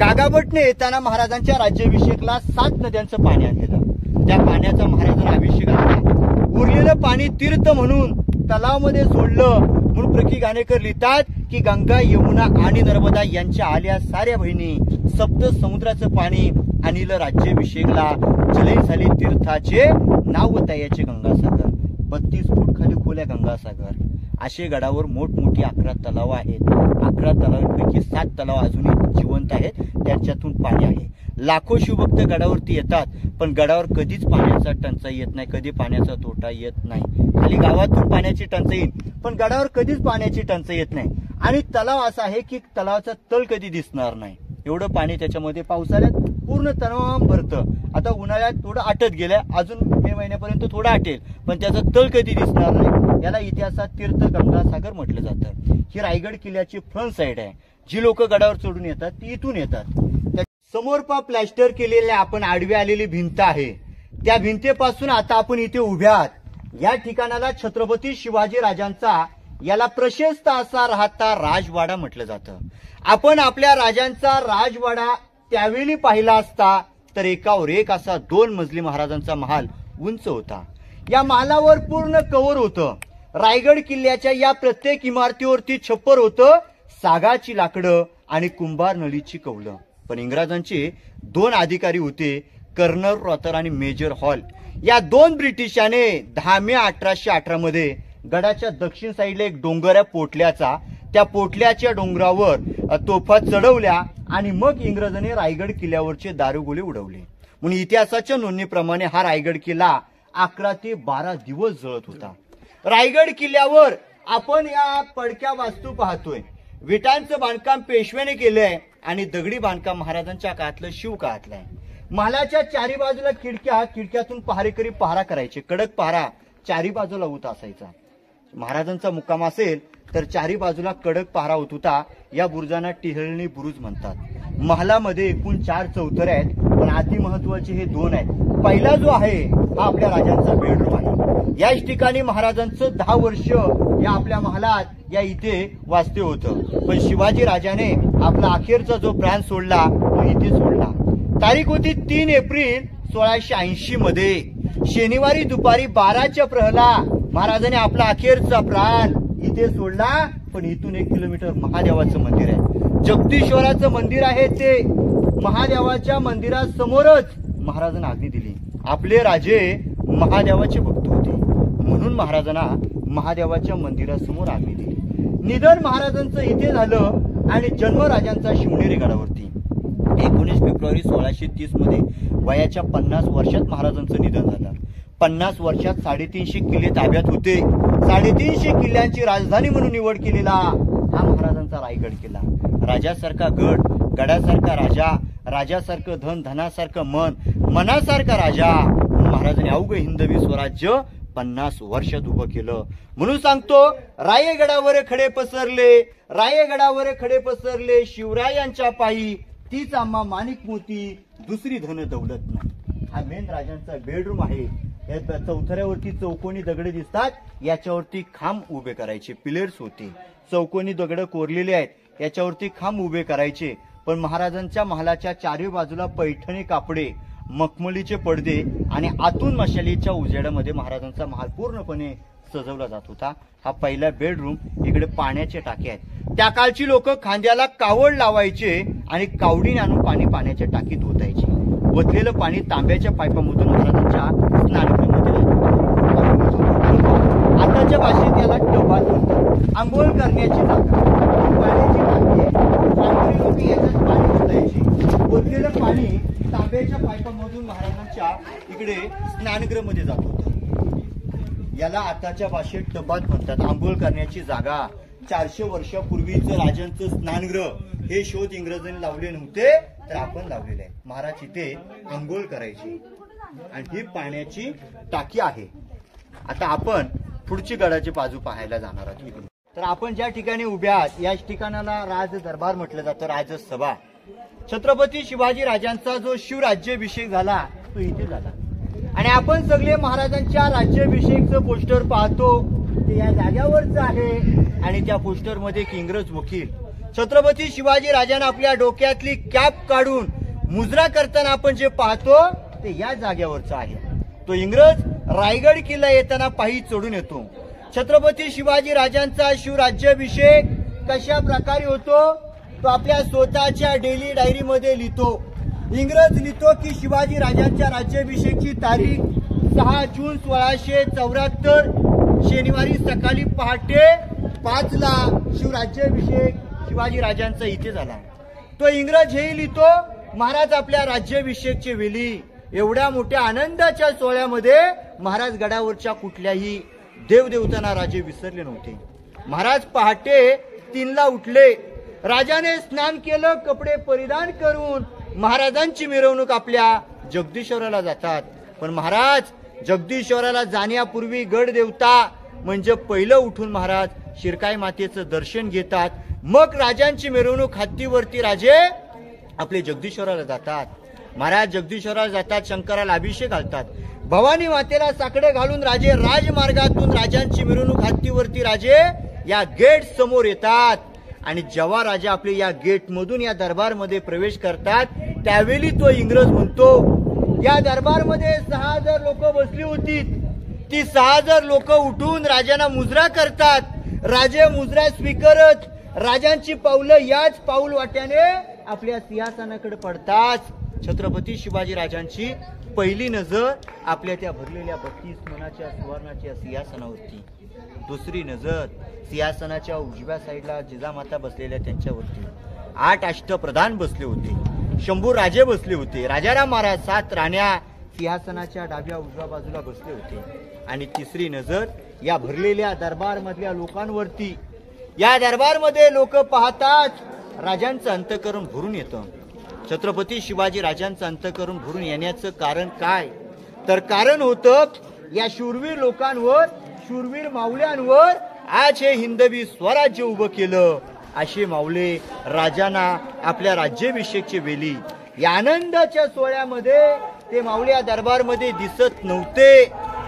Speaker 5: गागाभटने येताना महाराजांच्या राज्याभिषेकला 7 नद्यांचं पाणी आणलेलं. त्या पाण्याचा महाराजांना अभिषेक झाला. उरलेलं पाणी तीर्थ म्हणून तलावामध्ये सोडलं. म्हणून प्रकी गाणेकर लिहितात की गंगा यमुना आणि नर्मदा यांच्या आल्या साऱ्या बहिणी. सप्त समुद्राचं पाणी आणलं राज्याभिषेकला. जलय झाले तीर्थाचे नाव तयाचे गंगासागर. 32 फूट खाली खोल्या गंगासागर. असे गडावर मोठमोठी 11 तलाव आहेत. 11 तलावांपैकी 7 तलाव अजूनही जिवंत आहेत, त्याच्यातून पाणी आहे. लाखो शिवभक्त गडावरती येतात पण गडावर कधीच पाण्याचा टंचाई येत नाही, कधी पाण्याचा तोटा येत नाही. खाली गावातून पाण्याची टंचाई येईल पण गडावर कधीच पाण्याची टंचाई येत नाही. आणि तलाव असा आहे की तलावाचा तळ कधी दिसणार नाही, एवढं पाणी त्याच्यामध्ये. पावसाळ्यात पूर्ण तणाव भरतं. आता उन्हाळ्यात थोडं आटत गेलंय, अजून मे महिन्यापर्यंत थोडं आटेल पण त्याचा तळ कधी दिसणार नाही. याला इतिहासात तीर्थ गंगासागर म्हटलं जातं. ही रायगड किल्ल्याची फ्रंट साईड आहे. जी लोक गडावर चढून येतात ती इथून येतात. समोर प्लॅस्टर केलेल्या आपण आडवी आलेली भिंत आहे. त्या भिंतीपासून आता आपण इथे उभ्या आहात. या ठिकाणाला छत्रपती शिवाजी राजांचा याला प्रशस्त असा राहता राजवाडा म्हटलं जातं. आपण आपल्या राजांचा राजवाडा त्यावेळी पाहिला असता तर एकावर एक असा 2 मजली महाराजांचा महाल उंच होता. या महालावर पूर्ण कव्हर होतं. रायगड किल्ल्याच्या या प्रत्येक इमारतीवरती छप्पर होतं, सागाची लाकडं आणि कुंभार नळीची कौलं. पण इंग्रजांचे 2 अधिकारी होते, कर्नल रॉथर आणि मेजर हॉल. या 2 ब्रिटिशाने 10 मे 1818 मध्ये गडाच्या दक्षिण साईडला एक डोंगर आहे पोटल्याचा, त्या पोटल्याच्या डोंगरावर तोफा चढवल्या आणि मग इंग्रजांनी रायगड किल्ल्यावरचे दारुगोळे उडवले. म्हणून इतिहासाच्या नोंदणीप्रमाणे हा रायगड किल्ला 11 ते 12 दिवस जळत होता. रायगड किल्ल्यावर आपण या पडक्या वास्तू पाहतोय. विटांचं बांधकाम पेशव्याने केलंय आणि दगडी बांधकाम महाराजांच्या काळातलं शिव काळातलं आहे. महालाच्या चारी बाजूला खिडक्यातून पहारेकरी पहारा करायचे. कडक पहारा चारी बाजूला होत असायचा. महाराजांचा मुक्काम असेल तर चारी बाजूला कडक पहारा होत होता. या बुरुजांना टिहळणी बुरुज म्हणतात. महालामध्ये एकूण 4 चौथरे आहेत, पण अति महत्वाचे हे 2 आहेत. पहिला जो आहे हा आपल्या राजांचा बेडरूम आहे. याच ठिकाणी महाराजांचं 10 वर्ष या आपल्या महालात या इथे वास्तव्य होतं. पण शिवाजी राजाने आपला अखेरचा जो प्राण सोडला तो इथे सोडला. तारीख होती 3 एप्रिल 1680 मध्ये. शनिवारी दुपारी 12च्या प्रहला महाराजांनी आपला अखेरचा प्राण इथे सोडला. पण इथून 1 किलोमीटर महादेवाचं मंदिर आहे. जगदीश्वराचं मंदिर आहे. ते महादेवाच्या मंदिरासमोरच महाराजांना आज्ञा दिली. आपले राजे महादेवाचे भक्त होते, म्हणून महाराजांना महादेवाच्या मंदिरासमोर आज्ञा दिली. निधन महाराजांचं इथे झालं आणि जन्म राजांचा शिवनेरी गडावरती. 19 फेब्रुवारी 1630 मध्ये वयाच्या 50 वर्षात महाराजांचं निधन झालं. 50 वर्षात 350 किल्ले ताब्यात होते. 350 किल्ल्यांची राजधानी म्हणून निवड केलेला हा महाराजांचा रायगड किल्ला. राजासारखा गड, गडासारखा राजा, राजासारखं धन, धनासारखं मन, मनासारखा राजा. महाराजांनी अवघं हिंदवी स्वराज्य 50 वर्षात उभं केलं. म्हणून सांगतो, रायगडावर खडे पसरले, रायगडावर खडे पसरले शिवरायांच्या पायी, तीच आम्हा माणिक मोती, दुसरी धन दौलत नाही. हा मेन राजांचा बेडरूम आहे. या चौथऱ्यावरती चौकोनी दगडे दिसतात, याच्यावरती खांब उभे करायचे. पिलर्स होते, चौकोनी दगड कोरलेले आहेत, याच्यावरती खांब उभे करायचे. पण महाराजांच्या महालाच्या चारही बाजूला पैठणी कापडे, मखमलीचे पडदे आणि आतून मशालीच्या उजेडामध्ये महाराजांचा महाल पूर्णपणे सजवला जात होता. हा पहिला बेडरूम. इकडे पाण्याचे टाके आहेत. त्या काळची लोक खांद्याला कावड लावायचे आणि कावडीने आणून पाणी पाण्याच्या टाकीत ओतायचे. ओतलेलं पाणी तांब्याच्या पाईपामधून महाराजांच्या स्नानगृहामध्ये आताच्या भाषेत याला टबात म्हणतात. आंघोळ करण्याची जागा, पाण्याची टाकी, पाणी लोक याच्यात पाणी ओतायचे. ओतलेलं पाणी तांब्याच्या पाईपामधून महाराजांच्या इकडे स्नानगृहामध्ये जात होतं. याला आताच्या भाषेत टबात म्हणतात. आंघोळ करण्याची जागा. 400 वर्षापूर्वीचं राजांचं स्नानगृह हे शोध इंग्रजांनी लावले नव्हते, तर आपण लावलेले आहे. महाराज इथे आंघोळ करायची आणि ही पाण्याची टाकी आहे. आता आपण पुढची गडाची बाजू पाहायला जाणार आहोत. तर आपण ज्या ठिकाणी उभ्या आहात याच ठिकाणाला राज दरबार म्हटलं जातं, राजसभा. छत्रपती शिवाजी राजांचा जो शिवराज्याभिषेक झाला तो इथे झाला आणि आपण सगळे महाराजांच्या राज्याभिषेकचं पोस्टर पाहतो ते या जाग्यावरच आहे. आणि त्या पोस्टर मध्ये एक इंग्रज वकील छत्रपती शिवाजी राजांना आपल्या डोक्यातली कॅप काढून मुजरा करताना आपण जे पाहतो ते या जाग्यावरच आहे. तो इंग्रज रायगड किल्ला येताना पायी चढून येतो. छत्रपती शिवाजी राजांचा शिवराज्याभिषेक कशा प्रकारे होतो तो आपल्या स्वतःच्या डेली डायरीमध्ये लिहितो. इंग्रज लिहितो की शिवाजी राजांच्या राज्याभिषेकची तारीख 6 जून 1674 शनिवारी सकाळी पहाटे 5 ला शिवराज्याभिषेक शिवाजी राजांचा इथे झाला. तो इंग्रज हे लिहितो महाराज आपल्या राज्याभिषेकचे वेळी एवढ्या मोठ्या आनंदाच्या सोहळ्यामध्ये महाराज गडावरच्या कुठल्याही देवदेवतांना राजे विसरले नव्हते. महाराज पहाटे 3 ला उठले. राजाने स्नान केलं, कपडे परिधान करून महाराजांची मिरवणूक आपल्या जगदीश्वराला जातात. पण महाराज जगदीश्वराला जाण्यापूर्वी गड देवता म्हणजे पहिलं उठून महाराज शिरकाई मातेचं दर्शन घेतात. मग राजांची मिरवणूक हत्तीवरती राजे आपले जगदीश्वराला जातात. महाराज जगदीश्वराला जातात, शंकराला अभिषेक घालतात. भवानी मातेला साकडे घालून राजे राजमार्गातून राजांची मिरवणूक हत्तीवरती राजे या गेट समोर येतात. आणि जेव्हा राजा आपले या गेट मधून या दरबारमध्ये प्रवेश करतात त्यावेळी तो इंग्रज म्हणतो या दरबारमध्ये 6000 लोक बसली होती. ती 6000 लोक उठून राजांना मुजरा करतात. राजे मुजरा स्वीकारत राजांची पावलं याच पाऊल वाट्याने आपल्या सिंहासनाकडे पडतात. छत्रपती शिवाजी राजांची पहिली नजर आपल्या त्या भरलेल्या 32 मनाच्या सुवर्णाच्या सिंहासनावरती. दुसरी नजर सिंहासनाच्या उजव्या साईडला जिजामाता बसलेल्या त्यांच्यावरती. 8 अष्टप्रधान बसले होते. शंभू राजे बसले होते. राजाराम महाराज 7 राण्या सिंहासनाच्या डाव्या उजव्या बाजूला बसले होते. आणि तिसरी नजर या भरलेल्या दरबार मधल्या लोकांवरती. या दरबारमध्ये लोक पाहतात राजांचं अंतःकरण भरून येतं. छत्रपती शिवाजी राजांचं अंतःकरण भरून येण्याचं कारण काय? तर कारण होतं या शूरवीर लोकांवर, शूरवीर मावल्यांवर आज हे हिंदवी स्वराज्य उभं केलं. असे मावले राजांना आपल्या राज्याभिषेकचे वेळी या आनंदाच्या सोहळ्यामध्ये ते मावले या दरबारमध्ये दिसत नव्हते.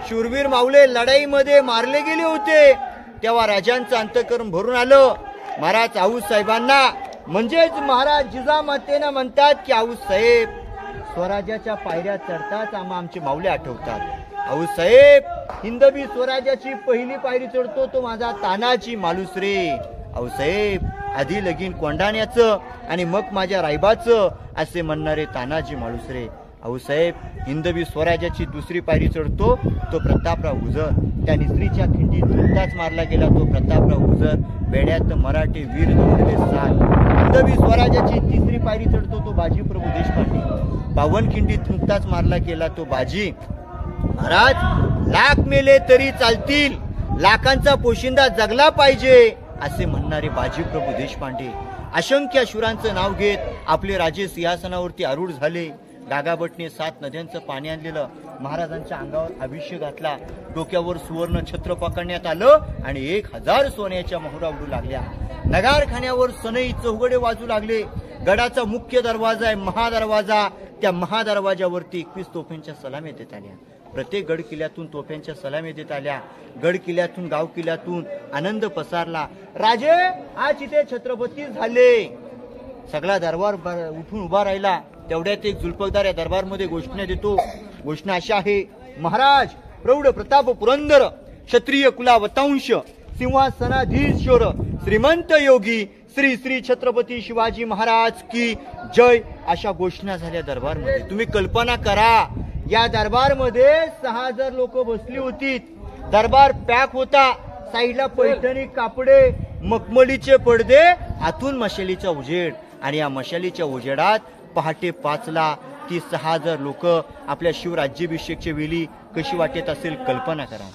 Speaker 5: शूरवीर मावले लढाईमध्ये मारले गेले होते. तेव्हा राजांचं अंतःकरण भरून आलं. महाराज आऊसाहेबांना म्हणजेच महाराज जिजामातेनं म्हणतात की आऊसाहेब स्वराज्याच्या पायऱ्या चढताच आमचे मावले आठवतात. आऊसाहेब हिंदवी स्वराज्याची पहिली पायरी चढतो तो माझा तानाजी मालुसरे. आऊसाहेब आधी लगीन कोंडाण्याचं आणि मग माझ्या रायबाचं असे म्हणणारे तानाजी मालुसरे. आऊसाहेब हिंदवी स्वराज्याची दुसरी पायरी चढतो तो प्रतापराव गुजर. त्या निस्त्रीच्या खिंडीत नुकताच मारला गेला तो प्रतापराव गुजर. बेड्यात मराठी वीर दौडले 7. हिंदवी स्वराज्याची तिसरी पायरी चढतो तो बाजी प्रभू देशपांडे. पावनखिंडीत नुकताच मारला गेला तो बाजी. महाराज लाख मेले तरी चालतील, लाखांचा पोशिंदा जगला पाहिजे असे म्हणणारे बाजी प्रभू देशपांडे. असंख्य शूरांचं नाव घेत आपले राजे सिंहासनावरती आरूढ झाले. गागाभटने 7 नद्यांचं पाणी आणलेलं. महाराजांच्या अंगावर अभिषेक घातला. डोक्यावर सुवर्ण छत्र पकडण्यात आलं आणि 1000 सोन्याच्या मोहरा उडू लागल्या. नगारखान्यावर सनई चौघडे वाजू लागले. गडाचा मुख्य दरवाजा आहे महादरवाजा. त्या महादरवाजावरती 21 तोफांच्या सलामी देत आल्या. प्रत्येक गड किल्ल्यातून तोफांच्या सलामी देत आल्या. गड किल्ल्यातून गाव किल्ल्यातून आनंद पसरला. राजे आज इथे छत्रपती झाले. सगळा दरबार उठून उभा राहिला. तेवढ्यात एक जुल्फकदार या दरबारमध्ये घोषणा देतो. घोषणा अशी आहे. महाराज प्रौढ प्रताप पुरंदर क्षत्रिय कुलावतांश सिंहासनाधीश्वर श्रीमंत योगी श्री श्री छत्रपती शिवाजी महाराज की जय अशा घोषणा झाल्या दरबारमध्ये. तुम्ही कल्पना करा या दरबारमध्ये 6000 लोक बसली होती. दरबार पॅक होता. साईडला पैठणी कापडे, मखमलीचे पडदे, आतून मशालीचा उजेड. आणि या मशालीच्या उजेडात पहाटे 5ला ती 6000 लोक आपल्या शिवराज्याभिषेकच्या वेळी कशी वाटत असेल कल्पना करा.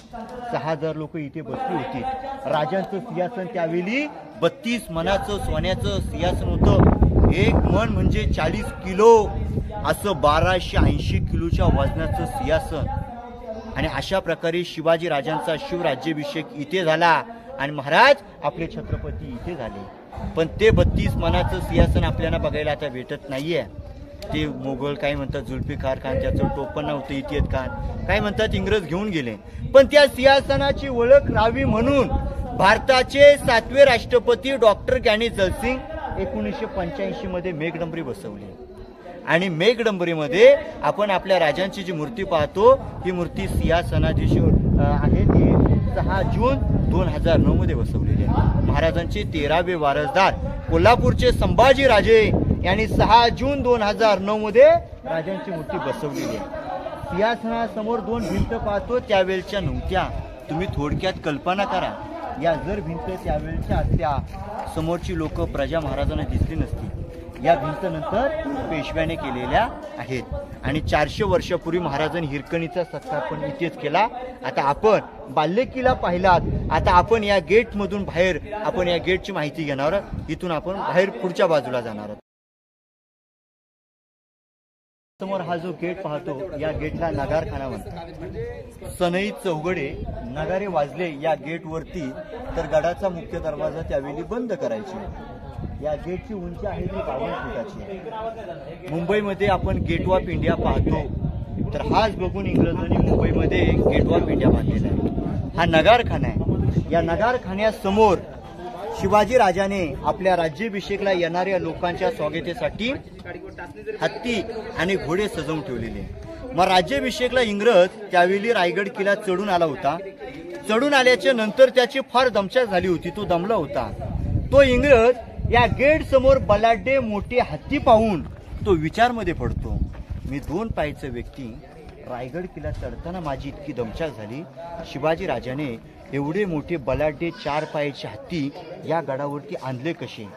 Speaker 5: 6000 लोक इथे बसली होती. राजांचं सिंहासन त्यावेळी 32 मनाचं सोन्याचं सिंहासन होतं. 1 मन म्हणजे 40 किलो असं 1280 किलोच्या वजनाचं सिंहासन. आणि अशा प्रकारे शिवाजी राजांचा शिवराज्याभिषेक इथे झाला आणि महाराज आपले छत्रपती इथे झाले. पण ते 32 मनाचं सिंहासन आपल्याला बघायला आता भेटत नाहीये. ते मोगल काय म्हणतात जुल्फिकार खान, त्याचं टोपण नव्हतं इतिहास खान, काय म्हणतात इंग्रज घेऊन गेले. पण त्या सिंहासनाची ओळख राहावी म्हणून भारताचे 7वे राष्ट्रपती डॉक्टर ज्ञानी जयसिंग 1985 मध्ये मेघडंबरी बसवली. आणि मेघडंबरीमध्ये आपण आपल्या राजांची जी मूर्ती पाहतो ही मूर्ती सिंहासनाधीश्वर आहे. ती 6 जून 2009 मध्ये बसवलेली आहे. महाराजांचे 13वे वारसदार कोल्हापूरचे संभाजी राजे यांनी 6 जून 2009 मध्ये राजांची मूर्ती बसवलेली आहे. सिंहासनासमोर 2 भिंत पाहतो त्यावेळच्या नव्हत्या. तुम्ही थोडक्यात कल्पना करा. या जर भिंत त्यावेळच्या असत्या समोरची लोक प्रजा महाराजांना दिसली नसती. या भिंत नंतर पेशव्याने केलेल्या आहेत. आणि 400 वर्षापूर्वी महाराजांनी हिरकणीचा सत्कार पण इथेच केला. आता आपण बाल्य किल्ला पाहिलात. आता आपण या गेट मधून बाहेर आपण या गेटची माहिती घेणार आहोत. इथून आपण बाहेर पुढच्या बाजूला जाणार आहोत. समोर हा जो गेट पाहतो या गेटला नगारखाना म्हणतात. सनई चौघडे नगारे वाजले या गेट वरती तर गडाचा मुख्य दरवाजा त्यावेळी बंद करायची. या गेटची उंची आहे ती 52 फुटाची. मुंबईमध्ये आपण गेट ऑफ इंडिया पाहतो तर हाच बघून इंग्रजांनी मुंबईमध्ये गेट ऑफ इंडिया बांधलेला आहे. हा नगारखाना आहे. या नगारखान्यासमोर शिवाजी राजाने आपल्या राज्याभिषेकला येणाऱ्या लोकांच्या स्वागतासाठी हत्ती आणि घोडे सजवून ठेवलेले. मग राज्याभिषेकला इंग्रज त्यावेळी रायगड किल्ला चढून आला होता. चढून आल्याच्या नंतर त्याची फार दमछाक झाली होती, तो दमला होता. तो इंग्रज या गेट समोर बलाढ्य मोठे हत्ती पाहून तो विचारमध्ये पडतो, मी 2 पायाचा व्यक्ती रायगड किल्ला चढताना माझी इतकी दमछाक झाली, शिवाजी राजाने एवढे मोठे बलाढ्य 4 पायाचे हत्ती या गडावरती आणले कसे.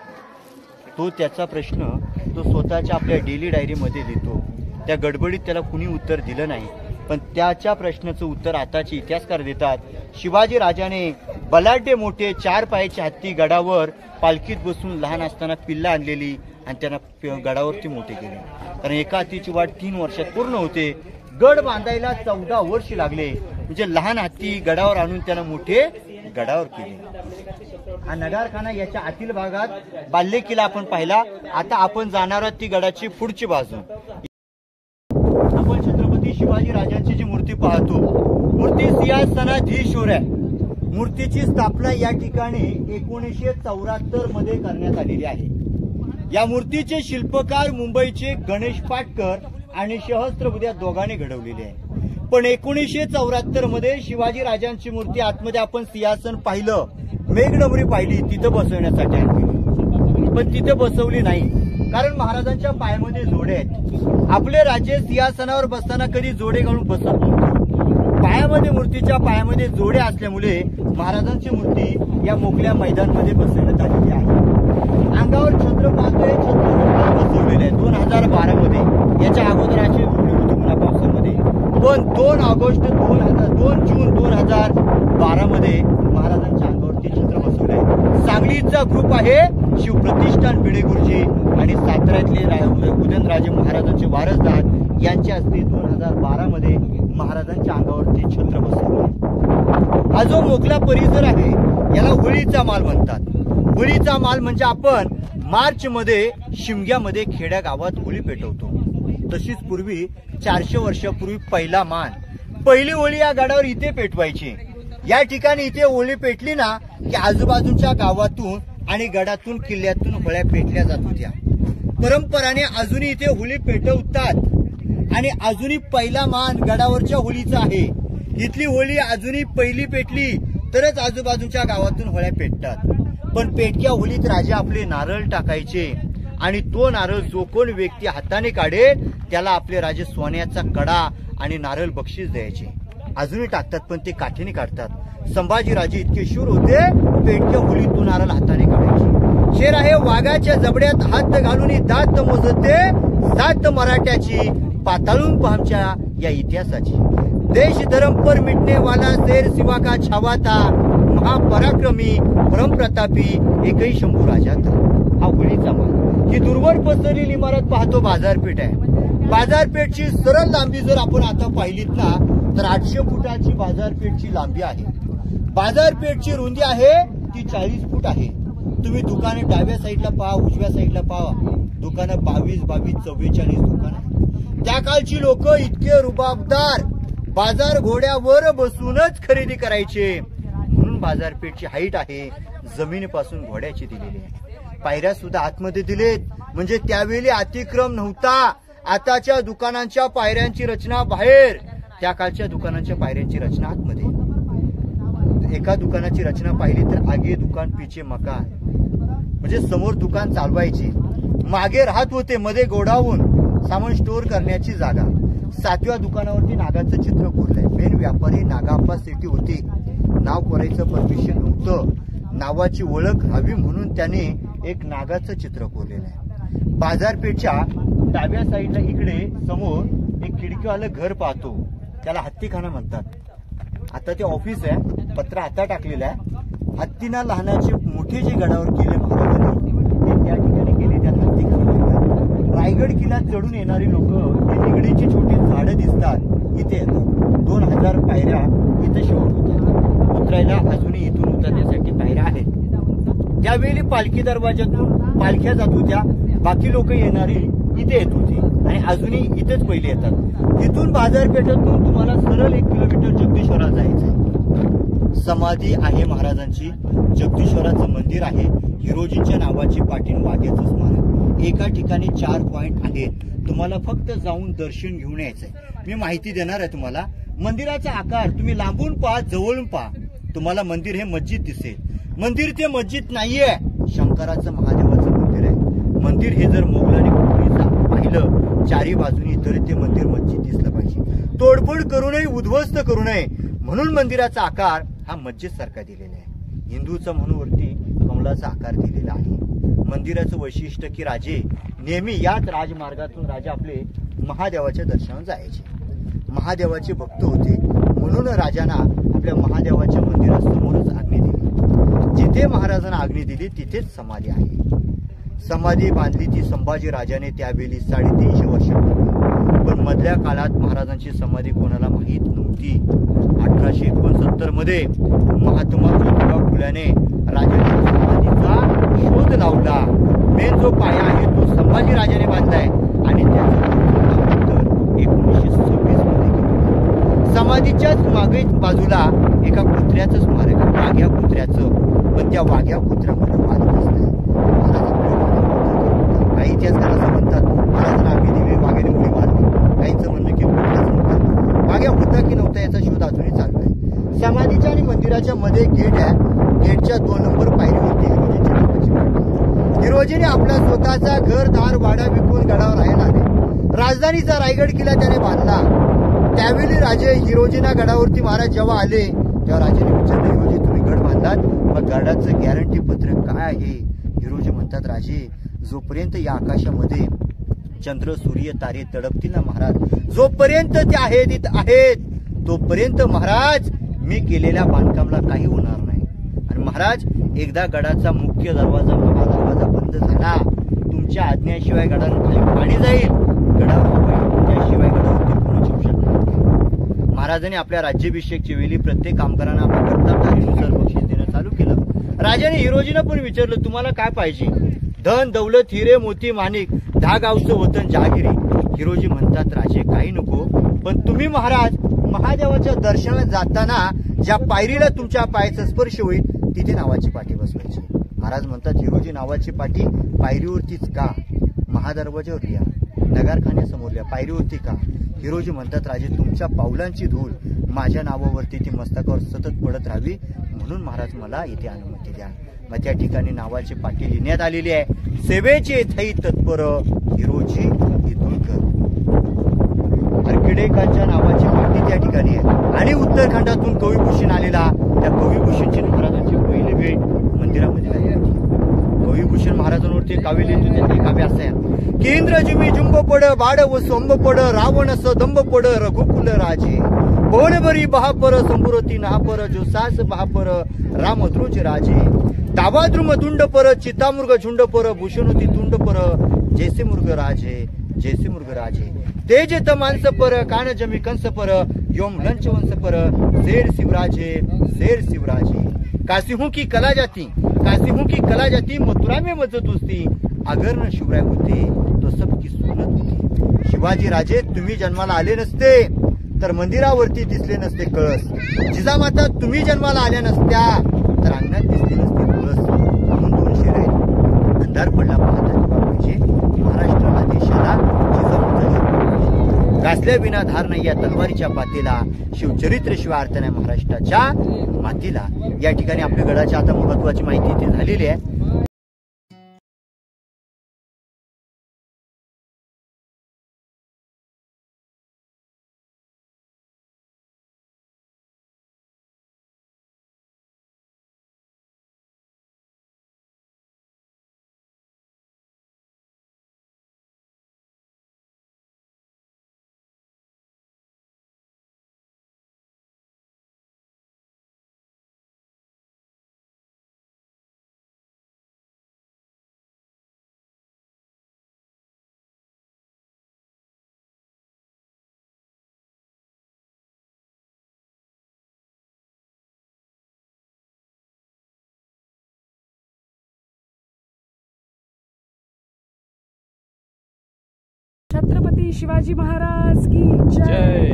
Speaker 5: तो त्याचा प्रश्न तो स्वतःच्या आपल्या डेली डायरीमध्ये लिहितो. त्या गडबडीत त्याला कुणी उत्तर दिलं नाही, पण त्याच्या प्रश्नाचं उत्तर आताचे इतिहासकार देतात. शिवाजी राजाने बलाढ्य मोठे 4 पायाचे हत्ती गडावर पालखीत बसून लहान असताना पिल्ला आणलेली आणि त्यांना गडावरती मोठे केले. कारण एका हत्तीची वाट 3 वर्षात पूर्ण होते. गड बांधायला 14 वर्ष लागले. म्हणजे लहान हत्ती गडावर आणून त्यांना मोठे गडावर केले. हा नगारखाना याच्या आतील भागात बाल्य किल्ला आपण पाहिला. आता आपण जाणार आहोत ती गडाची पुढची बाजू. आपण छत्रपती शिवाजी राजांची जी मूर्ती पाहतो, मूर्ती सिंहासनाधीश्वर आहे. मूर्तीची स्थापना या ठिकाणी 1974 मध्ये करण्यात आलेली आहे. या मूर्तीचे शिल्पकार मुंबईचे गणेश पाटकर आणि सहस्त्रबुद्धे दोघांनी घडवलेले आहे. पण 1974 मध्ये शिवाजी राजांची मूर्ती आतमध्ये आपण सिंहासन पाहिलं, मेघडबरी पाहिली, तिथं बसवण्यासाठी आणली, पण तिथे बसवली नाही. कारण महाराजांच्या पायामध्ये जोडे आहेत. आपले राजे सिंहासनावर बसताना कधी जोडे घालून बसत नव्हते. पायामध्ये मूर्तीच्या पायामध्ये जोडे असल्यामुळे महाराजांची मूर्ती या मोकळ्या मैदानामध्ये बसवण्यात आलेली आहे. अंगावर छत्र पाहतोय, छत्र बसवलेले आहे 2012 मध्ये. याच्या अगोदराचे पावसामध्ये पण 2 जून 2012 मध्ये महाराजांच्या अंगावरती छत्र बसवले. सांगलीचा ग्रुप आहे शिवप्रतिष्ठान भिडे गुरुजी आणि साताऱ्यातले उदयनराजे महाराजांचे वारसदार यांच्या हस्ते 2012 मध्ये महाराजांच्या अंगावरती छत्र बसवले. हा जो मोकळा परिसर आहे याला होळीचा माल म्हणतात. होळीचा माल म्हणजे आपण मार्च मध्ये शिमग्यामध्ये खेड्या गावात होळी पेटवतो. तशीच पूर्वी 400 वर्षापूर्वी पहिली होळी या गडावर इथे पेटवायची. या ठिकाणी इथे होळी पेटली ना की आजूबाजूच्या गावातून आणि गडातून किल्ल्यातून होळ्या पेटल्या जात होत्या. परंपराने अजूनही इथे होळी पेटवतात आणि अजूनही पहिला मान गडावरच्या होळीचा आहे. इथली होळी अजूनही पहिली पेटली तरच आजूबाजूच्या गावातून होळ्या पेटतात. पण पेटक्या होळीत राजे आपले नारळ टाकायचे आणि तो नारळ जो कोण व्यक्ती हाताने काढेल त्याला आपले राजे सोन्याचा कडा आणि नारळ बक्षीस द्यायचे. अजूनही टाकतात पण ते काठीने काढतात. संभाजीराजे इतके शूर होते, पेटक्या होळीत तो नारळ हाताने काढायचे. शेर आहे वाघाच्या जबड्यात हात घालून दात मोजते, सात मराठ्याची पाताळून पामच्या या इतिहासाची. देश धर्म पर मिटने वाला शेर शिवा का छावा था, महापराक्रमी परमप्रतापी एकही शंभू राजा था. हा होळीचा मान. ही दूरवर पसरलेली इमारत पाहतो बाजारपेठ आहे. बाजारपेठची सरळ लांबी जर आपण आता पाहिलीत ना तर 800 फुटाची बाजारपेठची लांबी आहे. बाजारपेठची रुंदी आहे ती 40 फूट आहे. तुम्ही दुकाने डाव्या साईडला पहा, उजव्या साईडला पहा, दुकानं 22, 44 दुकानं. त्या काळची लोक इतके रुबाबदार, बाजार घोड्यावर बसूनच खरेदी करायचे. म्हणून बाजारपेठची हाईट आहे जमिनीपासून घोड्याची दिलेली आहे. पायऱ्या सुद्धा आतमध्ये दिलेत, म्हणजे त्यावेळी अतिक्रम नव्हता. आताच्या दुकानांच्या पायऱ्यांची रचना बाहेर, त्या काळच्या दुकानांच्या पायऱ्यांची रचना आतमध्ये. एका दुकानाची रचना पाहिली तर आगे दुकान पिछे मकान, म्हणजे समोर दुकान चालवायचे, मागे राहत होते, मध्ये गोडाऊन सामान स्टोअर करण्याची जागा. 7व्या दुकानावरती नागाचं चित्र कोरलंय. मेन व्यापारी नागाप्पा सेठी होते. नाव कोरायचं परमिशन नव्हतं. नावाची ओळख व्हावी म्हणून त्याने एक नागाचं चित्र कोरलेलं आहे. बाजारपेठच्या डाव्या साईडला इकडे समोर एक खिडकीवालं घर पाहतो, त्याला हत्तीखाना म्हणतात. आता ते ऑफिस आहे, पत्र हाता टाकलेलं आहे. हत्तीना लहानाचे मोठे जे गडावर केले महाराजांनी ते त्या ठिकाणी केले, त्याला हत्तीखाना म्हणतात. रायगड किल्ला चढून येणारी लोक ते निगडीची छोटी झाडं दिसतात इथे येतात. 2000 पायऱ्या इथे शेवट होतात. उतरायला अजूनही इथून उतरण्यासाठी पायऱ्या आहेत. त्यावेळी पालखी दरवाजातून पालख्या जात होत्या, बाकी लोक येणारी इथे येत होती आणि अजूनही इथेच पहिले येतात. इथून बाजारपेठेतून तुम्हाला सरळ 1 किलोमीटर जगदीश्वराला जायचंय. समाधी आहे महाराजांची, जगदीश्वराचं मंदिर आहे, हिरोजींच्या नावाची पाटील वाघ्याचं स्मारक. एका ठिकाणी 4 पॉइंट आहेत. तुम्हाला फक्त जाऊन दर्शन घेऊन यायचंय. मी माहिती देणार आहे तुम्हाला. मंदिराचा आकार तुम्ही लांबून पहा, जवळून पहा, तुम्हाला मंदिर हे मस्जिद दिसेल. मंदिर ते मस्जिद नाहीये, शंकराचं महादेवाचं मंदिर आहे. मंदिर हे जर मोगलाने पाहिलं चारी बाजूनी तर ते मंदिर मस्जिद दिसलं पाहिजे. तोडफोड करू नये, उद्ध्वस्त करू नये म्हणून मंदिराचा आकार हा मस्जिद सारखा दिलेला आहे. हिंदूचा म्हणून वरती कमलाचा आकार दिलेला आहे. मंदिराचं वैशिष्ट्य की राजे नेहमी याच राजमार्गातून राजा आपले महादेवाच्या दर्शनाला जायचे. महादेवाचे भक्त होते म्हणून राजांना आपल्या महादेवाच्या मंदिरासमोरच आज्ञा दिली. जिथे महाराजांना आज्ञा दिली तिथेच समाधी आहे. समाधी बांधली ती संभाजी राजाने त्यावेळी 350 वर्षापूर्वी. पण मधल्या काळात महाराजांची समाधी कोणाला माहीत नव्हती. 1869 मध्ये महात्मा ज्योतिबा फुल्याने राजाच्या समाधीचा शोध लावला. मेन जो पाया आहे तो संभाजी राजाने बांधलाय आणि त्याचं 1926 मध्ये केलं. समाधीच्याच मागे बाजूला एका कुत्र्याचं स्मारक आहे, वाघ्या कुत्र्याचं. पण त्या वाघ्या कुत्र्यामध्ये वाघ दिसतंय. काही इतिहासकार असं म्हणतात महाराजांना आम्ही दिले वाघ्याने उडी मारली. काहींचं म्हणणं की कुत्र्याचं म्हणतात. वाघ्या होता की नव्हता याचा शोध अजूनही चालू आहे. समाधीच्या आणि मंदिराच्या मध्ये गेट आहे. गेटच्या 2 नंबर पायरीवरती हिरोजींची नावाची पाटी. हिरोजीने आपला स्वतःचा घर दार वाडा विकून गडावर राहायला आले. राजधानीचा रायगड किल्ला त्याने बांधला. त्यावेळी राजे हिरोजीना गडावरती महाराज जेव्हा आले तेव्हा राजाने विचारलं, हिरोजी तुम्ही गड बांधलात, मग गडाचं गॅरंटी पत्र काय आहे? हिरोजी म्हणतात, राजे जोपर्यंत या आकाशामध्ये चंद्र सूर्य तारे तडपतील ना महाराज, जोपर्यंत ते आहेत तोपर्यंत महाराज मी केलेल्या बांधकामाला काही होणार नाही. आणि महाराज एकदा गडाचा मुख्य दरवाजा महादरवाजा बंद झाला, तुमच्या आज्ञेशिवाय गडाला खाली पाणी जाईल. गडावर त्याशिवाय गडावरती कोणी येऊ शकणार. महाराजांनी आपल्या राज्याभिषेकच्या वेळी प्रत्येक कामगारांना आपल्या कर्तव्यानुसार बक्षीस देणं चालू केलं. राजाने हिरोजीनं पण विचारलं, तुम्हाला काय पाहिजे? धन दौलत हिरे मोती माणिक 10 गावचं वतन जहागिरी. हिरोजी म्हणतात, राजे काही नको, पण तुम्ही महाराज महादेवाच्या दर्शनाला जाताना ज्या पायरीला तुमच्या पायाचा स्पर्श होईल तिथे नावाची पाटी बसवायची. महाराज म्हणतात, हिरोजी नावाची पाटी पायरीवरतीच का? महादरवाजावर या, नगारखान्यासमोर या, पायरीवरती का? हिरोजी म्हणतात, राजे तुमच्या पावलांची धूळ माझ्या नावावरती ती मस्तकावर सतत पडत राहावी म्हणून महाराज मला इथे अनुमती द्या. मग त्या ठिकाणी नावाची पाटी लिहिण्यात आलेली आहे. सेवेचे थई तत्पर हिरोजी इतुलकर. अर्किडेकांच्या नावाची पाटी त्या ठिकाणी आहे. आणि उत्तराखंडातून कविभूषण आलेला, त्या कविभूषणची महाराजांची पहिली भेट मंदिरामध्ये झाली होती. कविभूषण महाराजांवरती काव्य लिहितो. त्यातले काव्य असं आहे की इंद्रजिमी जुंब पड बाड व सोंब पड रावण दंब पड रघुकुल राजे पवनभरी बहापर संपुरती नापर जो सास बहापर रामध्रुज राजे दाबाद्रुम तुंड पर चितामुर्ग झुंड पर भूषणोती तुंड पर जैसे मुर्ग राजे तेज मानस पर कान जमी कंस पर योम लंच वंश पर शेर शिवराजे कासिहू की कला जाती मथुरा में मजत होती अगर न शिवराय होते तो सबकी सुनत होती. शिवाजी राजे तुम्ही जन्माला आले नसते तर मंदिरावरती दिसले नसते कळस. जिजामाता तुम्ही जन्माला आल्या नसत्या तर अंगणात दिसले नसते कळस. म्हणून 2 शेर आहेत. अंधार पडला पाहता म्हणजे महाराष्ट्राला देशाला जिजामाता गासल्या विना धार नाही या तलवारीच्या पातेला शिवचरित्र शिवाय अर्थ नाही महाराष्ट्राच्या मातीला. या ठिकाणी आपल्या गडाची आता महत्वाची माहिती इथे झालेली आहे.
Speaker 3: छत्रपती शिवाजी महाराज की जय.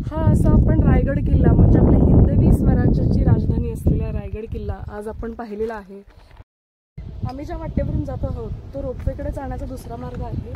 Speaker 3: हा असा आपण रायगड किल्ला म्हणजे आपल्या हिंदवी स्वराज्याची राजधानी असलेला रायगड किल्ला आज आपण पाहिलेला आहे. आम्ही ज्या वाटेवरून जात आहोत तो रोपवेकडे जाण्याचा दुसरा मार्ग आहे.